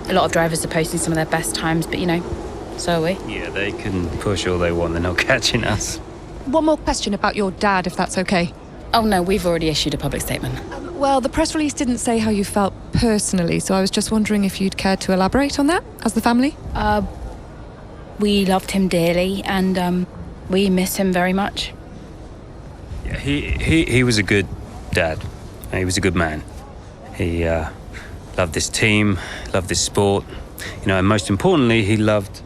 A lot of drivers are posting some of their best times, but so are we. Yeah, they can push all they want, they're not catching us. One more question about your dad, if that's okay. Oh no, we've already issued a public statement. Well, the press release didn't say how you felt personally, so I was just wondering if you'd care to elaborate on that, as the family? We loved him dearly, and we miss him very much. Yeah, he was a good dad. He was a good man. He loved this team, loved this sport. And most importantly, he loved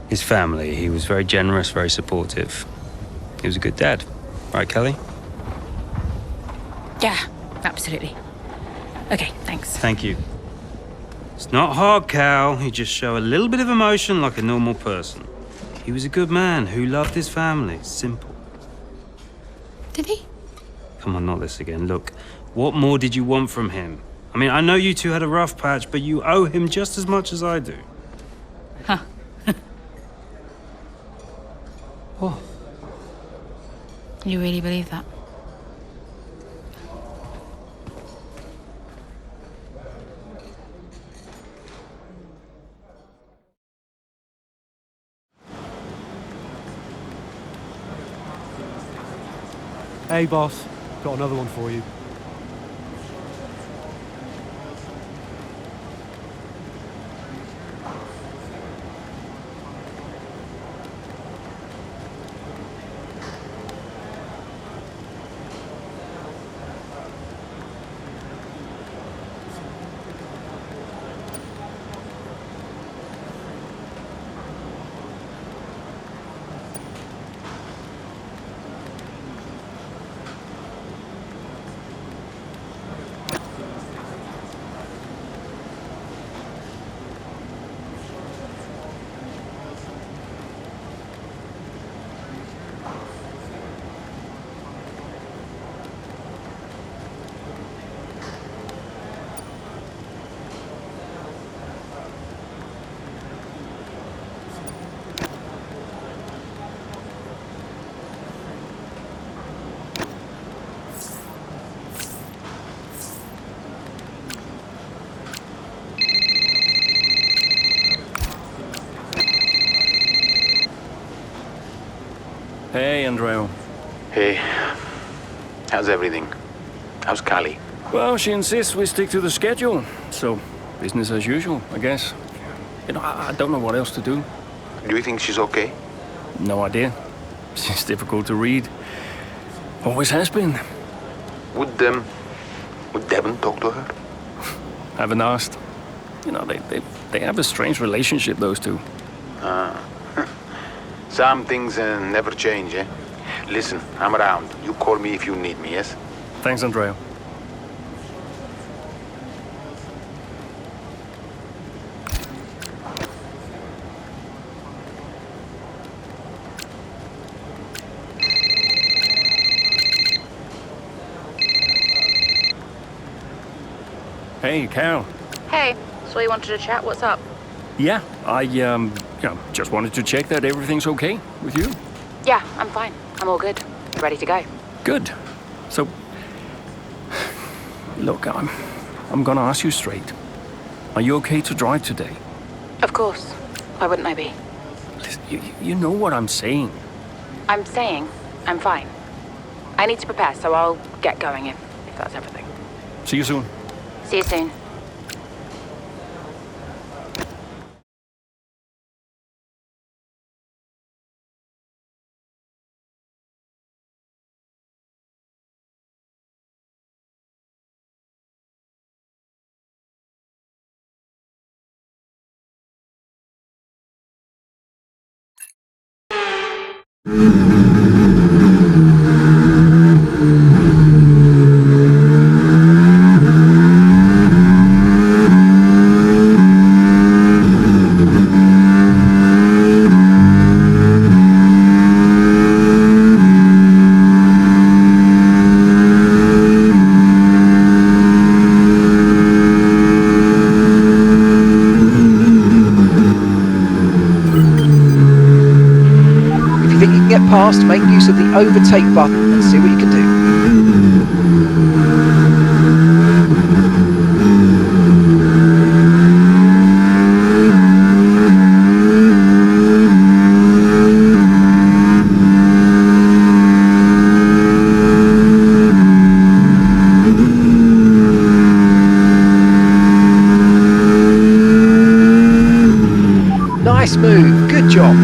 his family. He was very generous, very supportive. He was a good dad. Right, Kelly? Yeah, absolutely. Okay, thanks. Thank you. It's not hard, Cal. You just show a little bit of emotion like a normal person. He was a good man who loved his family. Simple. Did he? Come on, not this again. Look, what more did you want from him? I mean, I know you two had a rough patch, but you owe him just as much as I do. Huh. What? You really believe that? Hey, boss. Got another one for you. Hey, Andrea. Hey, how's everything? How's Callie? Well, she insists we stick to the schedule, so business as usual, I guess. I don't know what else to do. Do you think she's okay? No idea. She's difficult to read. Always has been. Would Devon talk to her? Haven't asked. They have a strange relationship, those two. Some things never change, eh? Listen, I'm around. You call me if you need me, yes? Thanks, Andrea. Hey, Carol. Hey, so you wanted to chat? What's up? Yeah, I just wanted to check that everything's okay with you. Yeah, I'm fine. I'm all good. Ready to go. Good. So, look, I'm gonna ask you straight. Are you okay to drive today? Of course. Why wouldn't I be? Listen, you know what I'm saying. I'm saying I'm fine. I need to prepare, so I'll get going if that's everything. See you soon. See you soon. Past, make use of the overtake button and see what you can do. nice move, good job.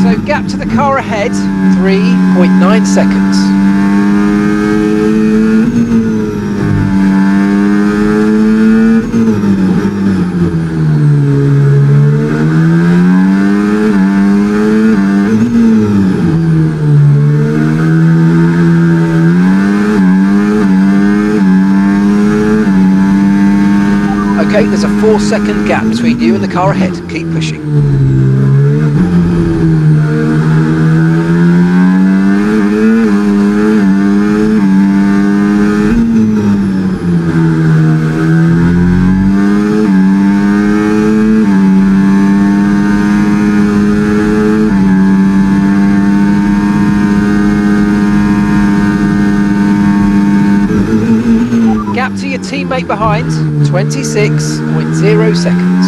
So gap to the car ahead, 3.9 seconds. Okay, there's a 4-second gap between you and the car ahead. Keep pushing. Gap to your teammate behind, 26.0 seconds.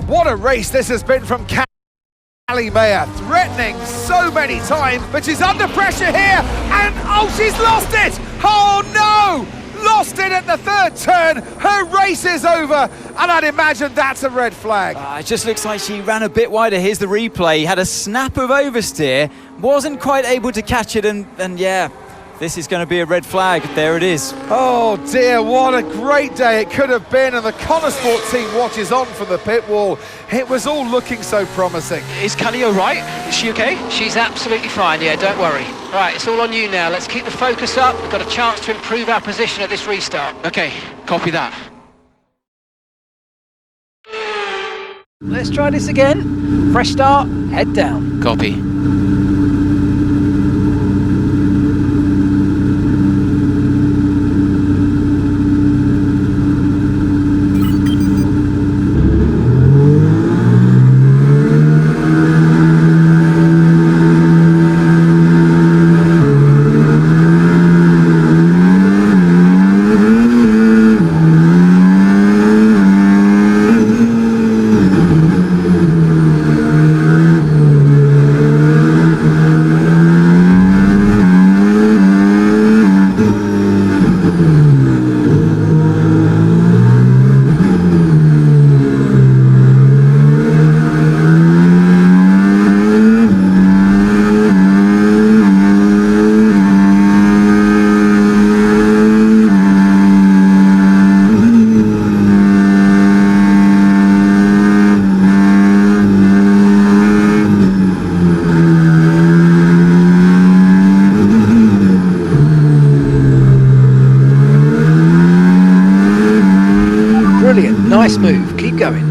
What a race this has been from Callie Mayer, threatening so many times, but she's under pressure here, and oh, she's lost it! Oh no! Lost it at the third turn, her race is over, and I'd imagine that's a red flag. It just looks like she ran a bit wider. Here's the replay, had a snap of oversteer, wasn't quite able to catch it, and yeah, this is going to be a red flag. There it is. Oh dear, what a great day it could have been, and the Connosport team watches on from the pit wall. It was all looking so promising. Is Callie all right? Is she okay? She's absolutely fine, yeah, don't worry. Right, it's all on you now. Let's keep the focus up. We've got a chance to improve our position at this restart. Okay, copy that. Let's try this again. Fresh start, head down. Copy. Brilliant, nice move, keep going.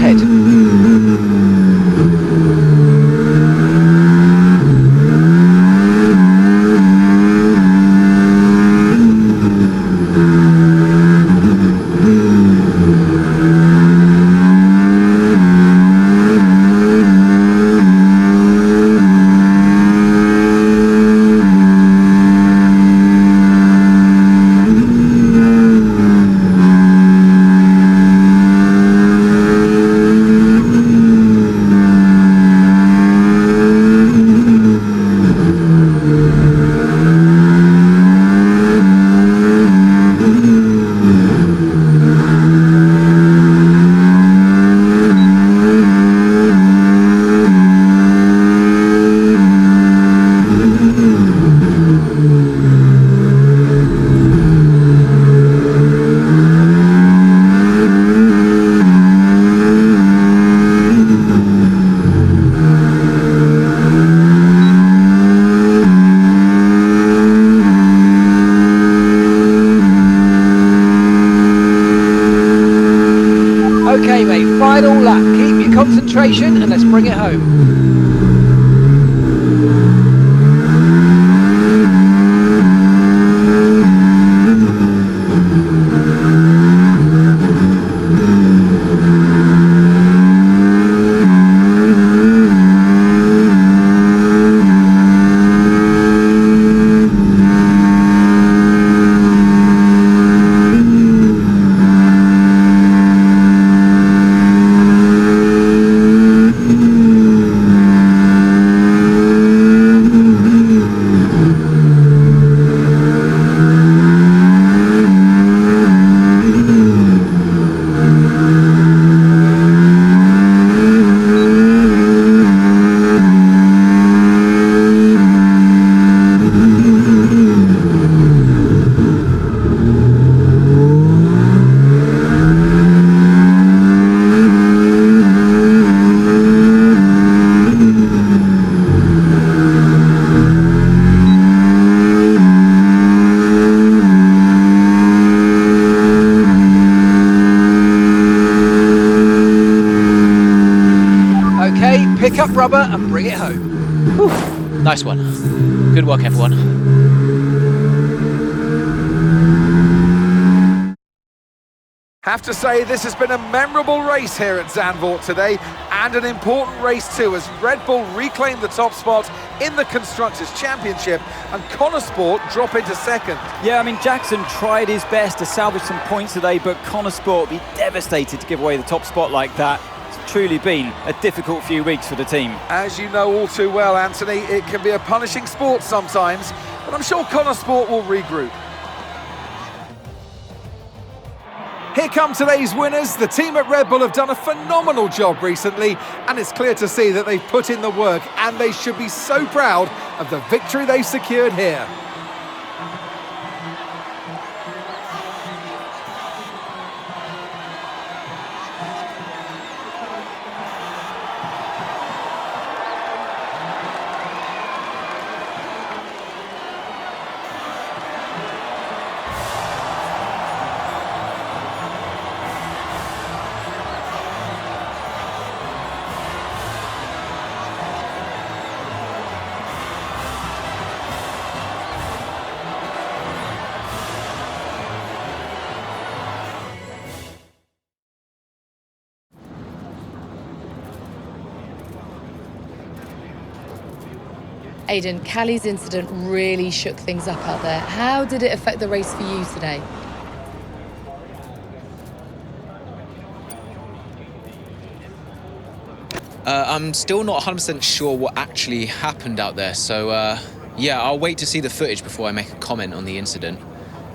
ahead. Okay, mate, final lap. Keep your concentration and let's bring it home. Pick up rubber and bring it home. Whew, nice one. Good work, everyone. Have to say, this has been a memorable race here at Zandvoort today, and an important race too, as Red Bull reclaimed the top spot in the Constructors' Championship and Connosport drop into second. Yeah, I mean, Jackson tried his best to salvage some points today, but Connosport will be devastated to give away the top spot like that. It's truly been a difficult few weeks for the team. As you know all too well, Anthony, it can be a punishing sport sometimes, but I'm sure Connosport will regroup. Here come today's winners. The team at Red Bull have done a phenomenal job recently, and it's clear to see that they've put in the work, and they should be so proud of the victory they've secured here. Aidan, Callie's incident really shook things up out there. How did it affect the race for you today? I'm still not 100% sure what actually happened out there, so yeah, I'll wait to see the footage before I make a comment on the incident.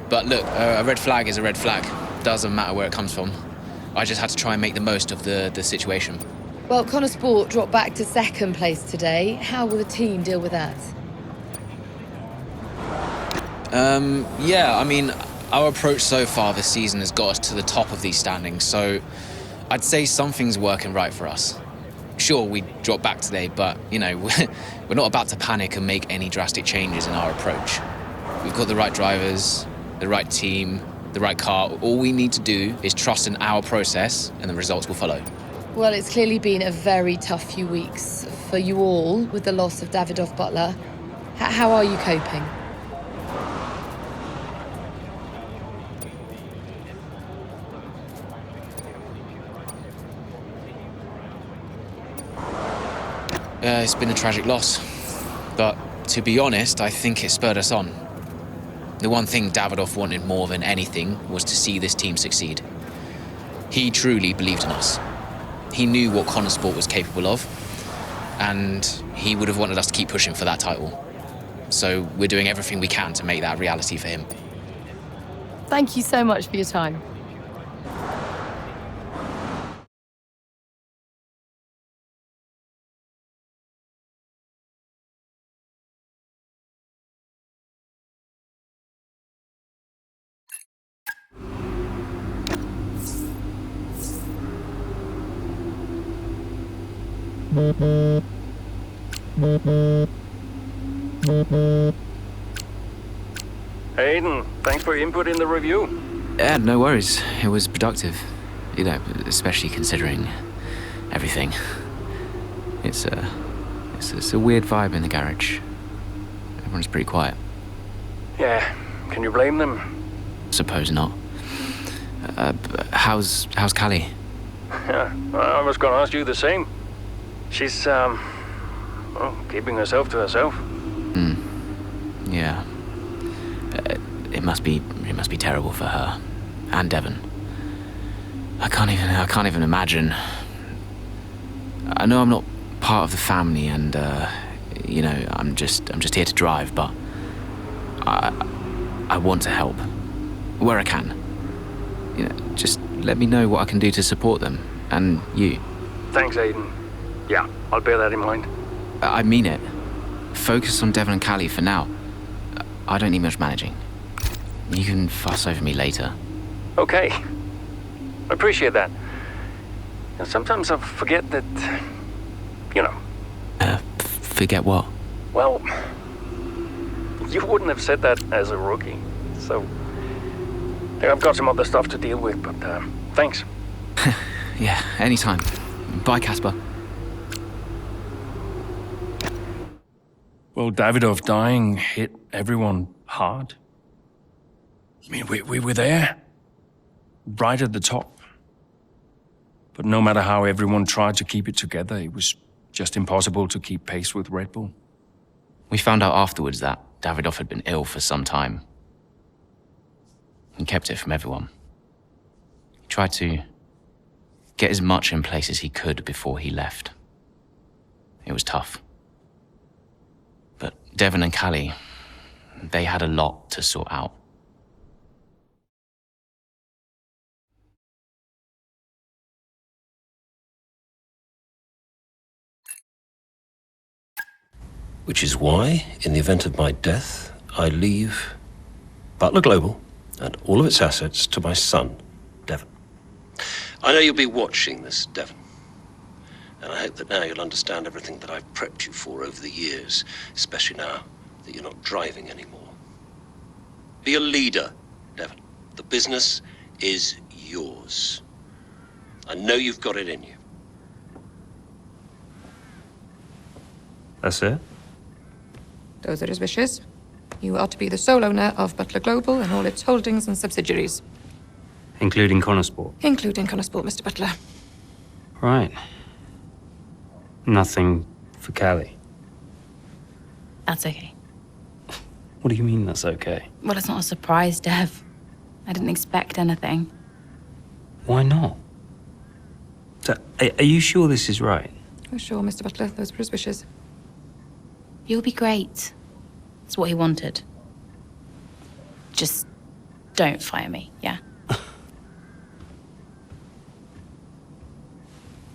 But look, a red flag is a red flag. Doesn't matter where it comes from. I just had to try and make the most of the situation. Well, Connosport dropped back to second place today. How will the team deal with that? Yeah, I mean, our approach so far this season has got us to the top of these standings, so I'd say something's working right for us. Sure, we dropped back today, but, you know, we're not about to panic and make any drastic changes in our approach. We've got the right drivers, the right team, the right car. All we need to do is trust in our process, and the results will follow. Well, it's clearly been a very tough few weeks for you all with the loss of Devon Butler. How are you coping? It's been a tragic loss. But to be honest, I think it spurred us on. The one thing Davidoff wanted more than anything was to see this team succeed. He truly believed in us. He knew what Connor Sport was capable of, and he would have wanted us to keep pushing for that title. So we're doing everything we can to make that a reality for him. Thank you so much for your time. Aiden, thanks for your input in the review. Yeah, no worries. It was productive. You know, especially considering everything. It's a weird vibe in the garage. Everyone's pretty quiet. Yeah, can you blame them? Suppose not. How's Callie? Yeah, I was going to ask you the same. She's, well, keeping herself to herself. Yeah. It must be terrible for her and Devon. I can't even imagine. I know I'm not part of the family, and you know, I'm just here to drive, but I want to help where I can. You know, just let me know what I can do to support them and you. Thanks, Aiden. Yeah, I'll bear that in mind. I mean it. Focus on Devon and Callie for now. I don't need much managing. You can fuss over me later. Okay. I appreciate that. And sometimes I forget that, you know. Forget what? Well, you wouldn't have said that as a rookie. So, yeah, I've got some other stuff to deal with, but thanks. Yeah, anytime. Bye, Casper. Well, Davidoff dying hit everyone hard. I mean, we were there, right at the top. But no matter how everyone tried to keep it together, it was just impossible to keep pace with Red Bull. We found out afterwards that Davidoff had been ill for some time. He kept it from everyone. He tried to get as much in place as he could before he left. It was tough. But Devon and Callie, they had a lot to sort out. Which is why, in the event of my death, I leave Butler Global and all of its assets to my son, Devon. I know you'll be watching this, Devon. And I hope that now you'll understand everything that I've prepped you for over the years, especially now that you're not driving anymore. Be a leader, Devon. The business is yours. I know you've got it in you. That's it? Those are his wishes. You are to be the sole owner of Butler Global and all its holdings and subsidiaries. Including Connor Sport? Including Connor Sport, Mr. Butler. Right. Nothing for Callie. That's okay. What do you mean that's okay? Well, it's not a surprise, Dev. I didn't expect anything. Why not? So, are you sure this is right? Oh, sure, Mr. Butler. Those were his wishes. You'll be great. That's what he wanted. Just don't fire me, yeah?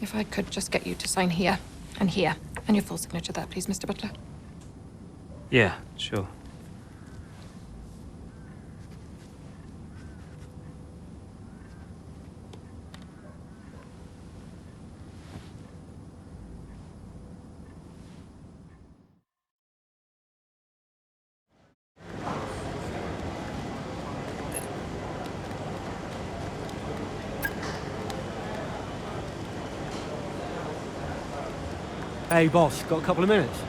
If I could just get you to sign here, and your full signature there, please, Mr. Butler. Yeah, sure. Hey, boss, got a couple of minutes?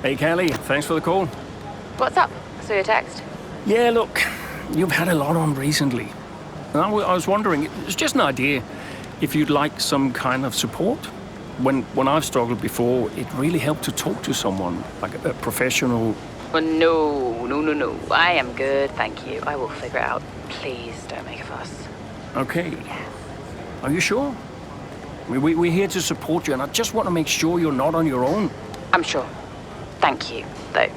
Hey, Callie, thanks for the call. What's up? Saw your text. Yeah, look, you've had a lot on recently. And I was wondering, it's just an idea, if you'd like some kind of support. When I've struggled before, it really helped to talk to someone, like a professional. Well, no. I am good, thank you. I will figure it out. Please don't make a fuss. Okay. Are you sure? We're here to support you, and I just want to make sure you're not on your own. I'm sure. Thank you, though.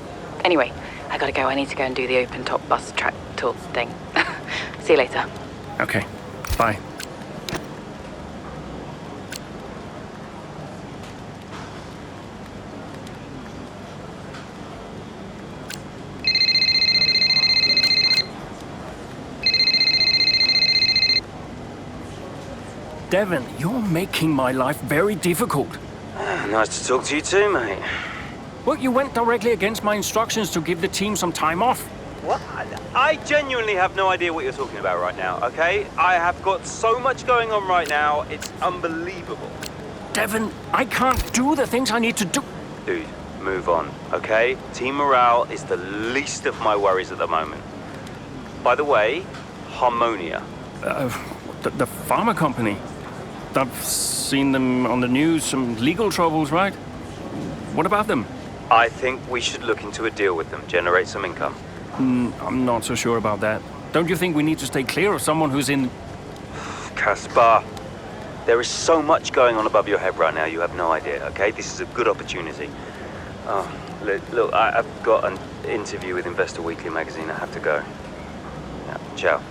Anyway, I gotta go. I need to go and do the open-top bus track tour thing. See you later. Okay. Bye. Devon, you're making my life very difficult. Nice to talk to you too, mate. Well, you went directly against my instructions to give the team some time off. What? I genuinely have no idea what you're talking about right now, okay? I have got so much going on right now, it's unbelievable. Devon, I can't do the things I need to do. Dude, move on, okay? Team morale is the least of my worries at the moment. By the way, Harmonia. The pharma company. I've seen them on the news, some legal troubles, right? What about them? I think we should look into a deal with them, generate some income. I'm not so sure about that. Don't you think we need to stay clear of someone who's in... Caspar, there is so much going on above your head right now, you have no idea, okay? This is a good opportunity. Oh, look, I've got an interview with Investor Weekly magazine. I have to go. Yeah, ciao.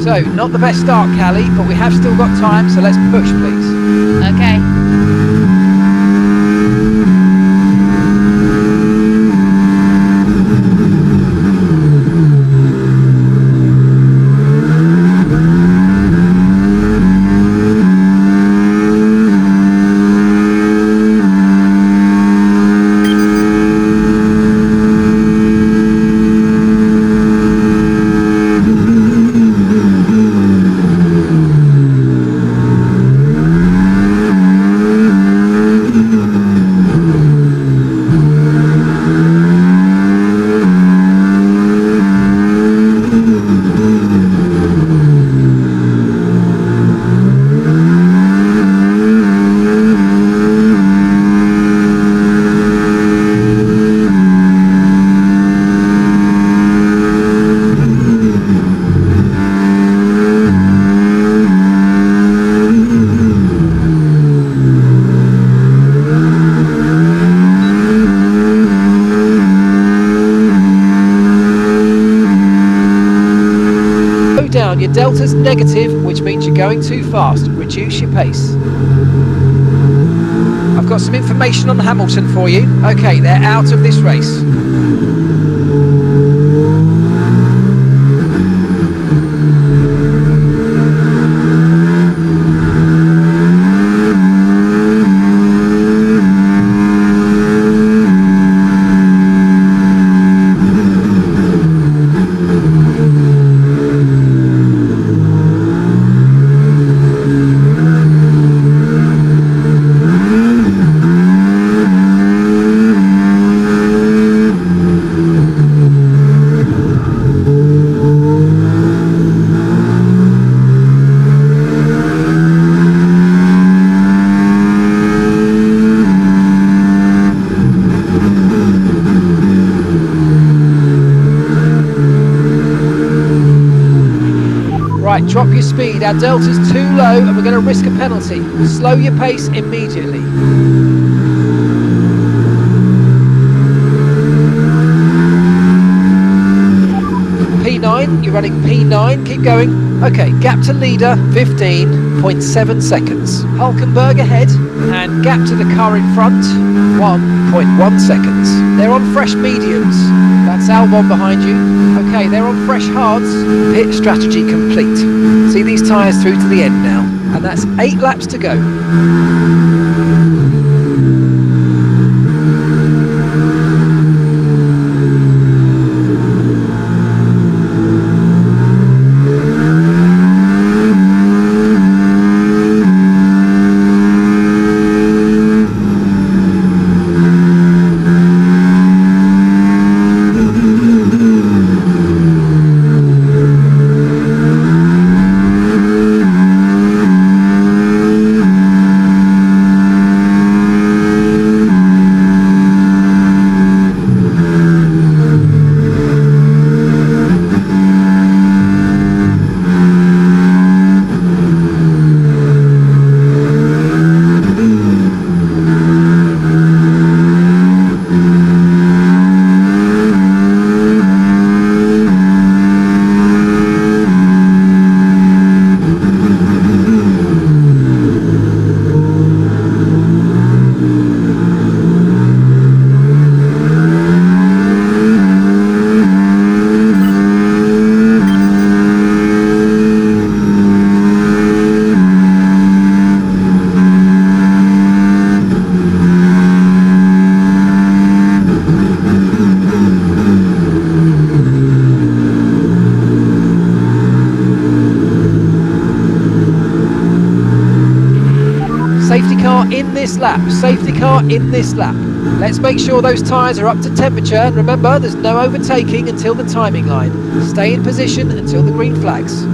So, not the best start, Callie, but we have still got time, so let's push, please. Okay. Down, your delta's negative, which means you're going too fast. Reduce your pace. I've got some information on Hamilton for you. Okay, they're out of this race. Right, drop your speed. Our delta's too low and we're going to risk a penalty. Slow your pace immediately. P9, you're running P9, keep going. Okay, gap to leader, 15.7 seconds. Hulkenberg ahead, and gap to the car in front, 1.1 seconds. They're on fresh mediums. That's Albon behind you. Okay, they're on fresh hards. Pit strategy complete. See these tyres through to the end now. And that's 8 laps to go. Safety car in this lap, safety car in this lap. Let's make sure those tyres are up to temperature, and remember there's no overtaking until the timing line. Stay in position until the green flags.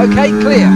Okay, clear.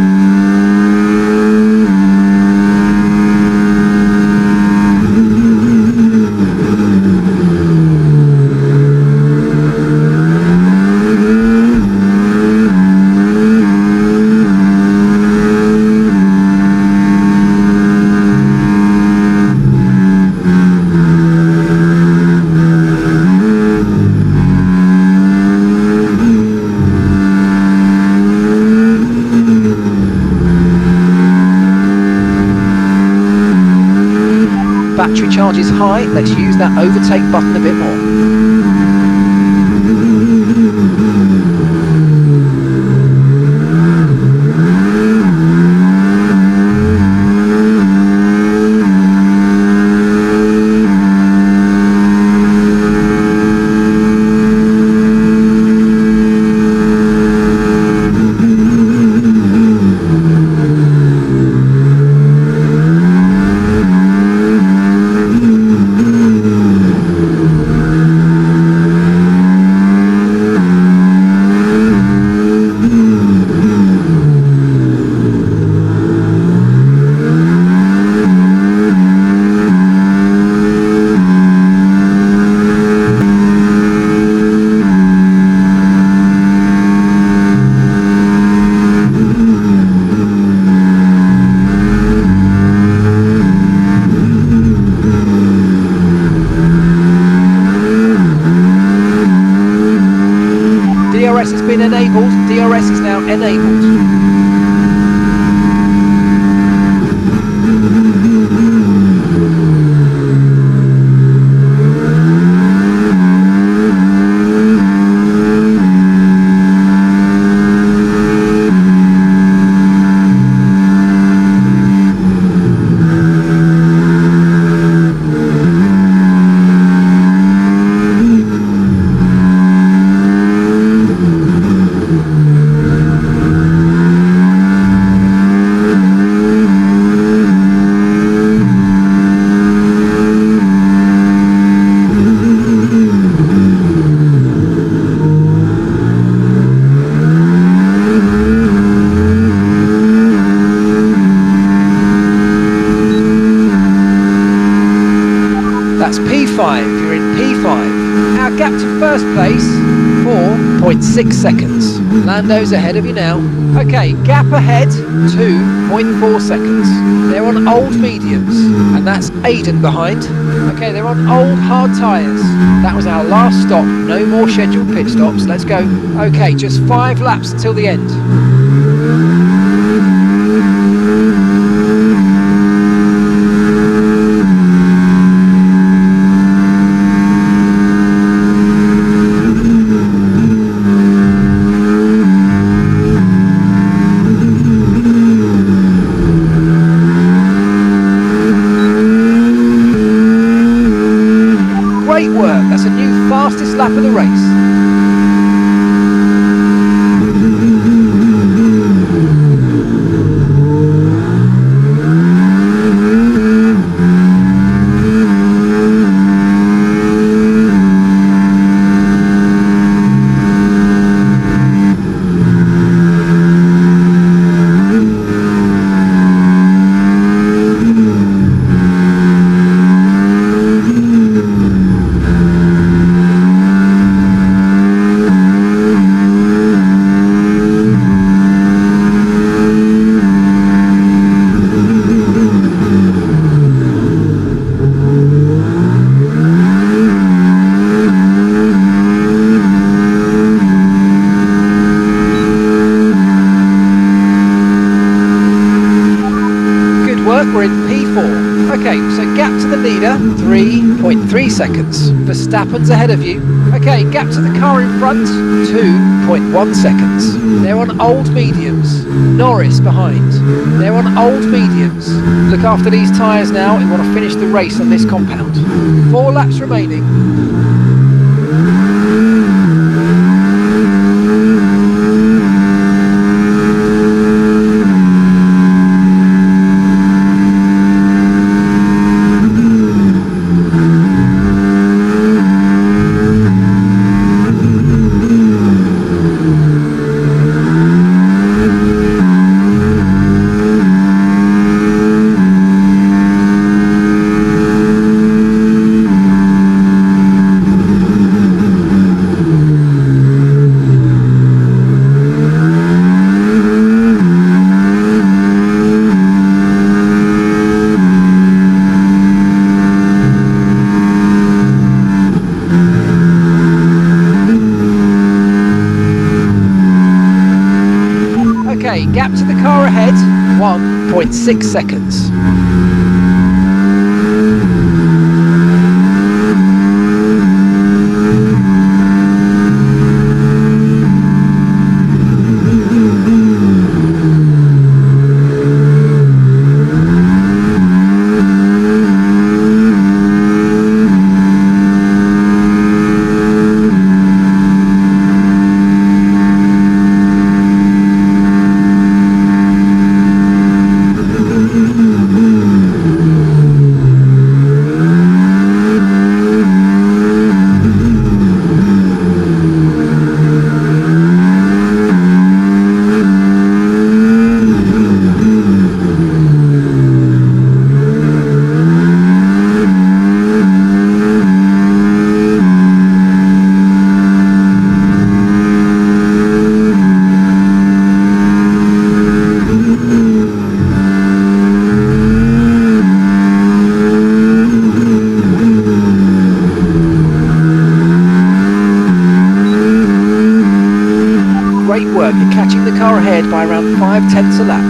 Battery charge is high, let's use that overtake button a bit more. DRS has been enabled, DRS is now enabled. first place, 4.6 seconds. Lando's ahead of you now. Okay, gap ahead, 2.4 seconds. They're on old mediums, and that's Aiden behind. Okay, they're on old hard tyres. That was our last stop. No more scheduled pit stops. Let's go. Okay, just 5 laps until the end. Great work. That's a new fastest lap of the race. We're in P4. Okay, so gap to the leader, 3.3 seconds. Verstappen's ahead of you. Okay, gap to the car in front, 2.1 seconds. They're on old mediums. Norris behind. They're on old mediums. Look after these tyres now. We want to finish the race on this compound. 4 laps remaining. Okay, gap to the car ahead, 1.6 seconds. Great work, you're catching the car ahead by around 5/10 a lap.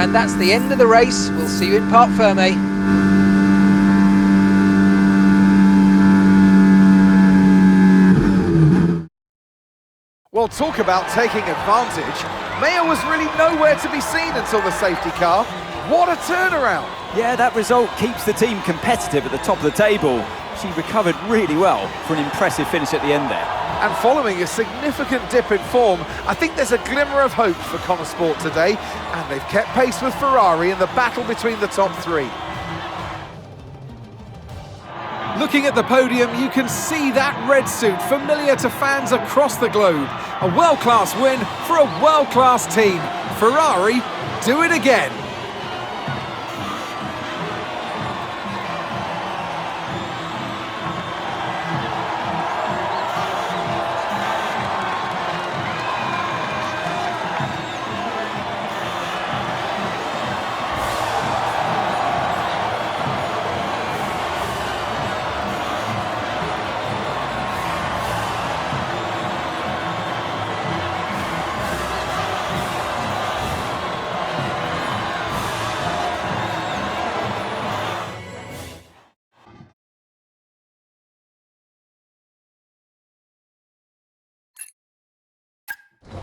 And that's the end of the race. We'll see you in Parc Fermé. Well, talk about taking advantage. Mayer was really nowhere to be seen until the safety car. What a turnaround! Yeah, that result keeps the team competitive at the top of the table. She recovered really well for an impressive finish at the end there. And following a significant dip in form, I think there's a glimmer of hope for Connor Sport today, and they've kept pace with Ferrari in the battle between the top three. Looking at the podium, you can see that red suit familiar to fans across the globe. A world-class win for a world-class team. Ferrari, do it again.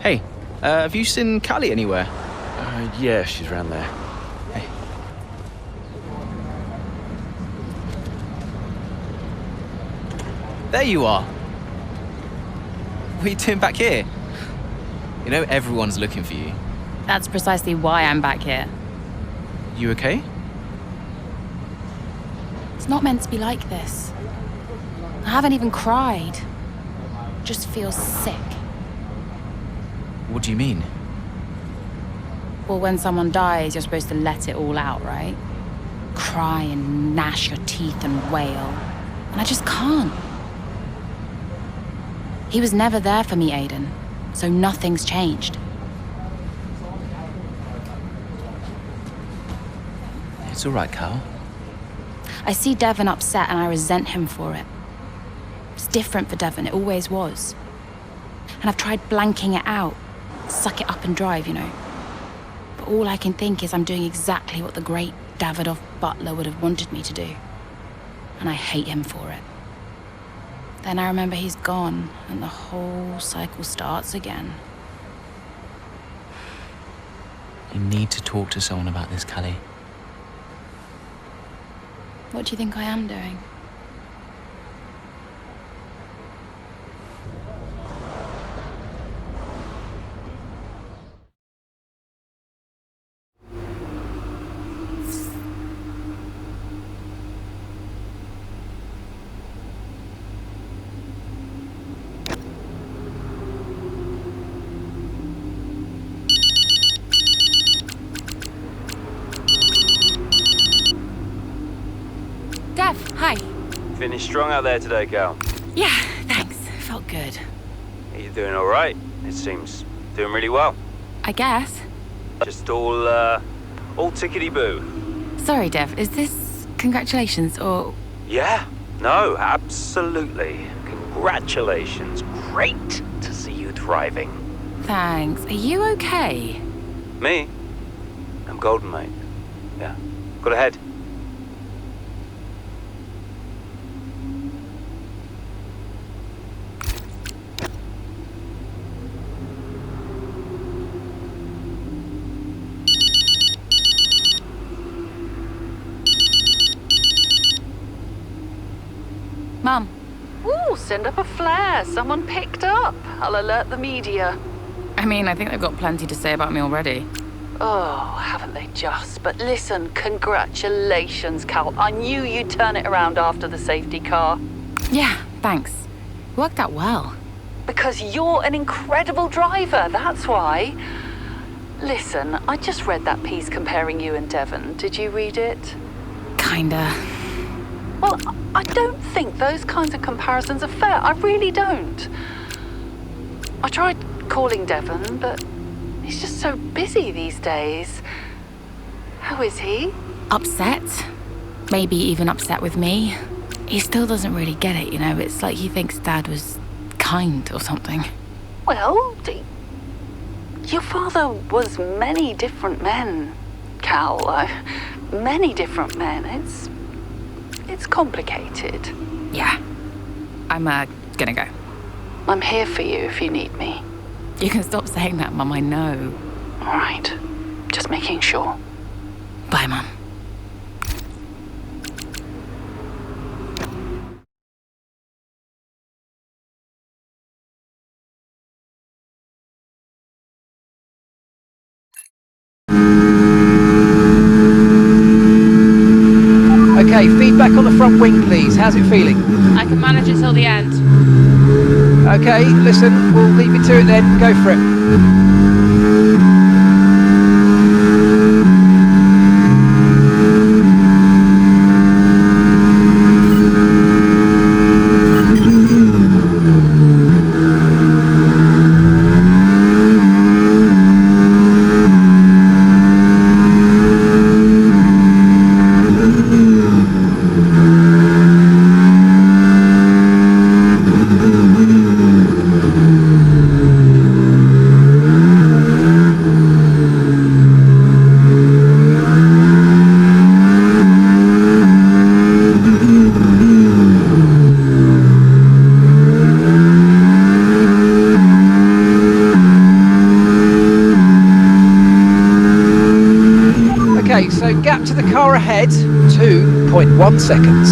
Hey, have you seen Callie anywhere? Yeah, she's around there. Hey. There you are. What are you doing back here? You know everyone's looking for you. That's precisely why I'm back here. You okay? It's not meant to be like this. I haven't even cried. Just feel sick. What do you mean? Well, when someone dies, you're supposed to let it all out, right? Cry and gnash your teeth and wail. And I just can't. He was never there for me, Aiden. So nothing's changed. It's all right, Carl. I see Devon upset and I resent him for it. It's different for Devon, it always was. And I've tried blanking it out. Suck it up and drive, you know. But all I can think is I'm doing exactly what the great Devon Butler would have wanted me to do. And I hate him for it. Then I remember he's gone, and the whole cycle starts again. You need to talk to someone about this, Callie. What do you think I am doing? Dev, hi. Finished strong out there today, Cal. Yeah, thanks. Felt good. Are you doing all right? It seems doing really well. I guess. Just all tickety-boo. Sorry, Dev, is this congratulations or... Yeah, no, absolutely. Congratulations. Great to see you thriving. Thanks. Are you okay? Me? I'm golden, mate. Yeah. Got ahead. Mum. Ooh, send up a flare. Someone picked up. I'll alert the media. I mean, I think they've got plenty to say about me already. Oh, haven't they just? But listen, congratulations, Cal. I knew you'd turn it around after the safety car. Yeah, thanks. Worked out well. Because you're an incredible driver, that's why. Listen, I just read that piece comparing you and Devon. Did you read it? Kinda. Well, I don't think those kinds of comparisons are fair. I really don't. I tried calling Devon, but he's just so busy these days. How is he? Upset. Maybe even upset with me. He still doesn't really get it, you know. It's like he thinks Dad was kind or something. Well, your father was many different men. Cal. Many different men. It's complicated. Yeah. I'm gonna go. I'm here for you if you need me. You can stop saying that, Mum, I know. All right. Just making sure. Bye, Mum. Okay, feedback on the front wing, please. How's it feeling? I can manage it till the end. Okay, listen, we'll leave you to it then. Go for it. Okay, so gap to the car ahead, 2.1 seconds.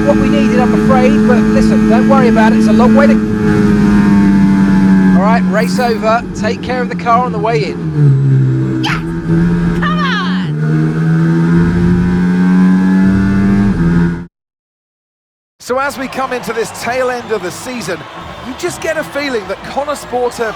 What we needed, I'm afraid, but listen, don't worry about it, it's a long way to... Alright, race over, take care of the car on the way in. Yes! Come on! So as we come into this tail end of the season, you just get a feeling that Connor Sport are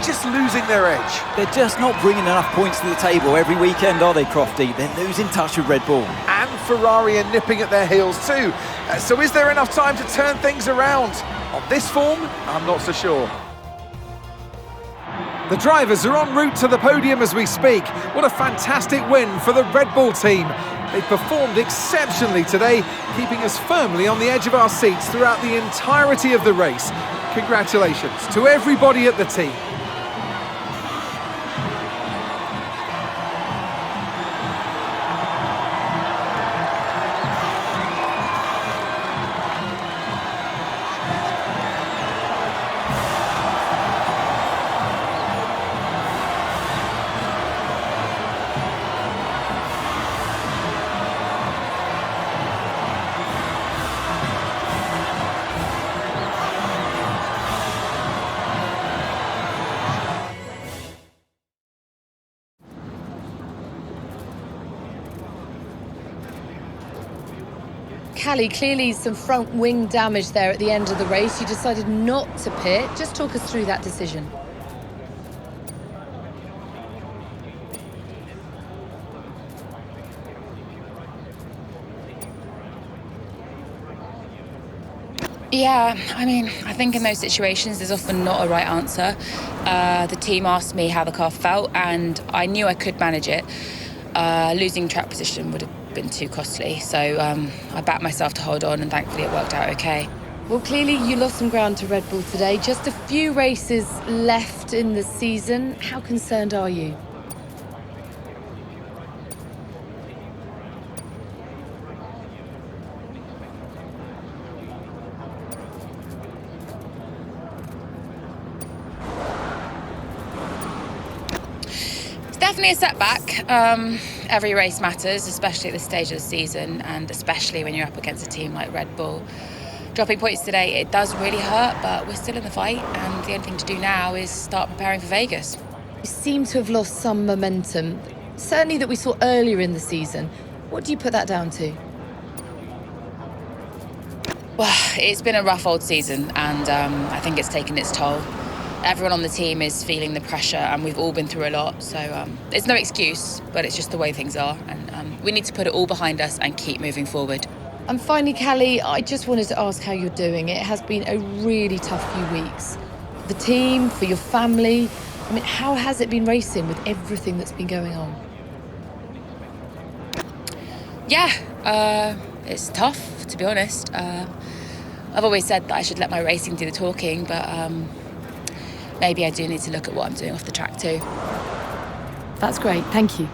just losing their edge. They're just not bringing enough points to the table every weekend, are they, Crofty? They're losing touch with Red Bull. And Ferrari are nipping at their heels too. So is there enough time to turn things around? On this form, I'm not so sure. The drivers are en route to the podium as we speak. What a fantastic win for the Red Bull team. They performed exceptionally today, keeping us firmly on the edge of our seats throughout the entirety of the race. Congratulations to everybody at the team. Callie, clearly some front wing damage there at the end of the race. You decided not to pit. Just talk us through that decision. Yeah, I mean, I think in those situations there's often not a right answer. The team asked me how the car felt and I knew I could manage it. Losing track position would have been too costly, so I backed myself to hold on and thankfully it worked out okay. Well, clearly you lost some ground to Red Bull today. Just a few races left in the season. How concerned are you? Definitely definitely a setback. Every race matters, especially at this stage of the season, and especially when you're up against a team like Red Bull. Dropping points today, it does really hurt, but we're still in the fight, and the only thing to do now is start preparing for Vegas. You seem to have lost some momentum, certainly that we saw earlier in the season. What do you put that down to? Well, it's been a rough old season, and I think it's taken its toll. Everyone on the team is feeling the pressure, and we've all been through a lot, so it's no excuse, but it's just the way things are, and we need to put it all behind us and keep moving forward. And finally, Callie, I just wanted to ask how you're doing. It has been a really tough few weeks. The team, for your family, I mean, how has it been racing with everything that's been going on? Yeah, it's tough, to be honest. I've always said that I should let my racing do the talking, but maybe I do need to look at what I'm doing off the track too. That's great, thank you.